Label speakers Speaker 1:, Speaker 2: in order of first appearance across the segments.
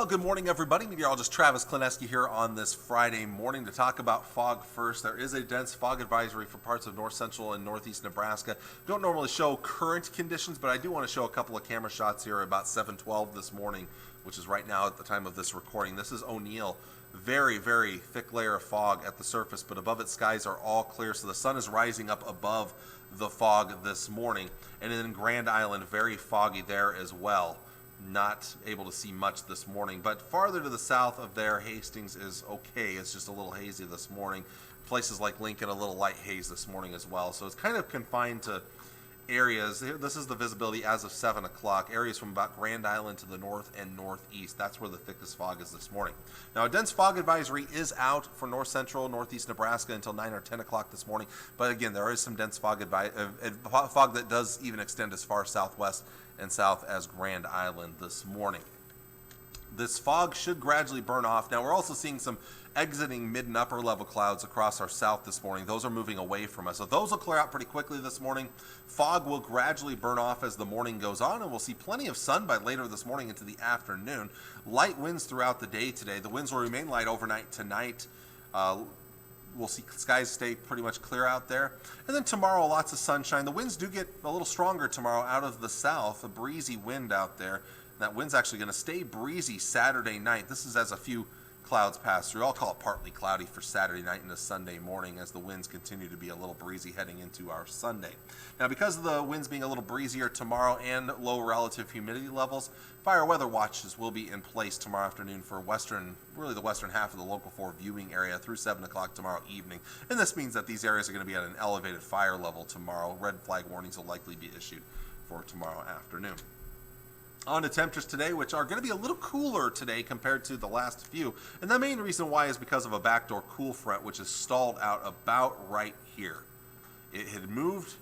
Speaker 1: Well, good morning, everybody. Meteorologist Travis Klineski here on this Friday morning to talk about fog first. There is a dense fog advisory for parts of north central and northeast Nebraska. Don't normally show current conditions, but I do want to show a couple of camera shots here about 7:12 this morning, which is right now at the time of this recording. This is O'Neill. Very, very thick layer of fog at the surface, but above it, skies are all clear, so the sun is rising up above the fog this morning. And in Grand Island, very foggy there as well. Not able to see much this morning, but farther to the south of there, Hastings is okay. It's just a little hazy this morning. Places like Lincoln, a little light haze this morning as well. So it's kind of confined to areas. This is the visibility as of 7 o'clock. Areas from about Grand Island to the north and northeast. That's where the thickest fog is this morning. Now, a dense fog advisory is out for north central, northeast Nebraska until 9 or 10 o'clock this morning. But again, there is some dense fog that does even extend as far southwest and south as Grand Island this morning. This fog should gradually burn off. Now, we're also seeing some exiting mid and upper level clouds across our south this morning. Those are moving away from us. So those will clear out pretty quickly this morning. Fog will gradually burn off as the morning goes on, and we'll see plenty of sun by later this morning into the afternoon. Light winds throughout the day today. The winds will remain light overnight tonight. We'll see skies stay pretty much clear out there. And then tomorrow, lots of sunshine. The winds do get a little stronger tomorrow out of the south, a breezy wind out there. That wind's actually going to stay breezy Saturday night. This is as a few clouds pass through. I'll call it partly cloudy for Saturday night into Sunday morning as the winds continue to be a little breezy heading into our Sunday. Now, because of the winds being a little breezier tomorrow and low relative humidity levels, fire weather watches will be in place tomorrow afternoon for really the western half of the Local 4 viewing area through 7 o'clock tomorrow evening. And this means that these areas are going to be at an elevated fire level tomorrow. Red flag warnings will likely be issued for tomorrow afternoon. On to temperatures today, which are going to be a little cooler today compared to the last few. And the main reason why is because of a backdoor cool front, which is stalled out about right here. It had moved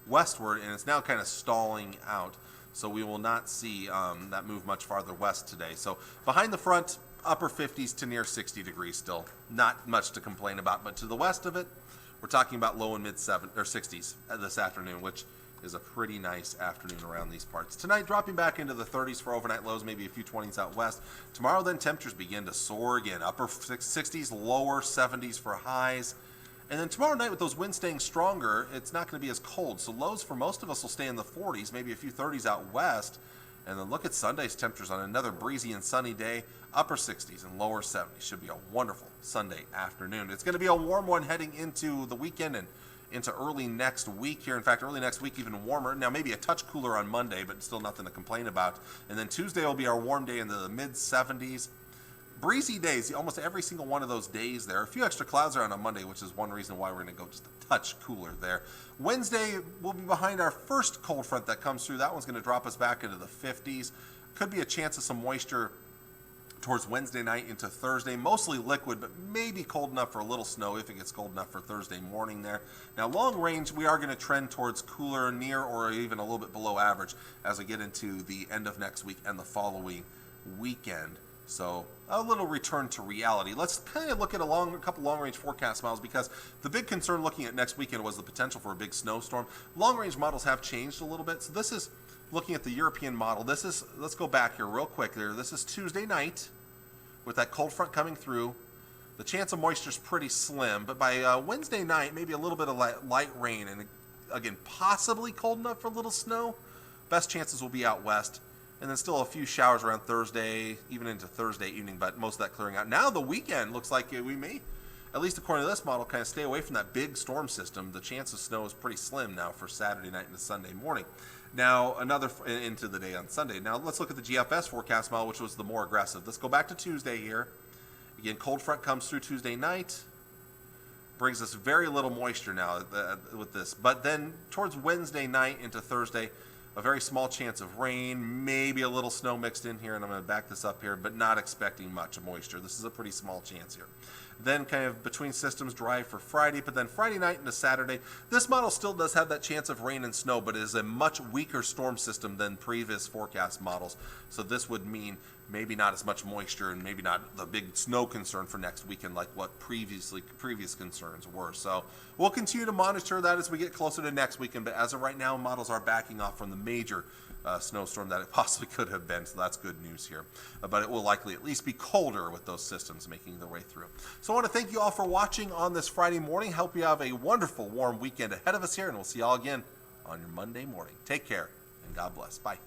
Speaker 1: westward, and it's now kind of stalling out. So we will not see that move much farther west today. So behind the front, upper 50s to near 60 degrees still. Not much to complain about. But to the west of it, we're talking about low and mid 60s this afternoon, which is a pretty nice afternoon around these parts. Tonight, dropping back into the 30s for overnight lows, maybe a few 20s out west. Tomorrow, then, temperatures begin to soar again. Upper 60s, lower 70s for highs. And then tomorrow night, with those winds staying stronger, it's not going to be as cold. So lows for most of us will stay in the 40s, maybe a few 30s out west. And then look at Sunday's temperatures on another breezy and sunny day. Upper 60s and lower 70s. Should be a wonderful Sunday afternoon. It's going to be a warm one heading into the weekend and into early next week here. In fact, early next week even warmer. Now maybe a touch cooler on Monday, but still nothing to complain about. And then Tuesday will be our warm day into the mid 70s. Breezy days, almost every single one of those days there. A few extra clouds around on Monday, which is one reason why we're going to go just a touch cooler there. Wednesday will be behind our first cold front that comes through. That one's going to drop us back into the 50s. Could be a chance of some moisture towards Wednesday night into Thursday, mostly liquid, but maybe cold enough for a little snow if it gets cold enough for Thursday morning there. Now, long range, we are going to trend towards cooler, near, or even a little bit below average as we get into the end of next week and the following weekend. So a little return to reality. Let's kind of look at a couple long-range forecast models, because the big concern looking at next weekend was the potential for a big snowstorm. Long-range models have changed a little bit. So this is looking at the European model. Let's go back here real quick there. This is Tuesday night with that cold front coming through. The chance of moisture is pretty slim, but by Wednesday night, maybe a little bit of light rain, and again, possibly cold enough for a little snow. Best chances will be out west. And then still a few showers around Thursday, even into Thursday evening, but most of that clearing out. Now the weekend looks like we may, at least according to this model, kind of stay away from that big storm system. The chance of snow is pretty slim now for Saturday night into Sunday morning. Now into the day on Sunday. Now let's look at the Gfs Forecast Model, which was the more aggressive. Let's go back to Tuesday here. Again, cold front comes through Tuesday night. Brings us very little moisture now with this. But then towards Wednesday night into Thursday, a very small chance of rain, maybe a little snow mixed in here, and I'm going to back this up here, but not expecting much moisture. This is a pretty small chance here. Then kind of between systems, dry for Friday, but then Friday night into Saturday, this model still does have that chance of rain and snow, but it is a much weaker storm system than previous forecast models. So this would mean maybe not as much moisture and maybe not the big snow concern for next weekend like what previous concerns were. So we'll continue to monitor that as we get closer to next weekend, but as of right now, models are backing off from the major snowstorm that it possibly could have been, so that's good news here. But it will likely at least be colder with those systems making their way through. So I want to thank you all for watching on this Friday morning. Hope you have a wonderful warm weekend ahead of us here, and we'll see you all again on your Monday morning. Take care, and God bless. Bye.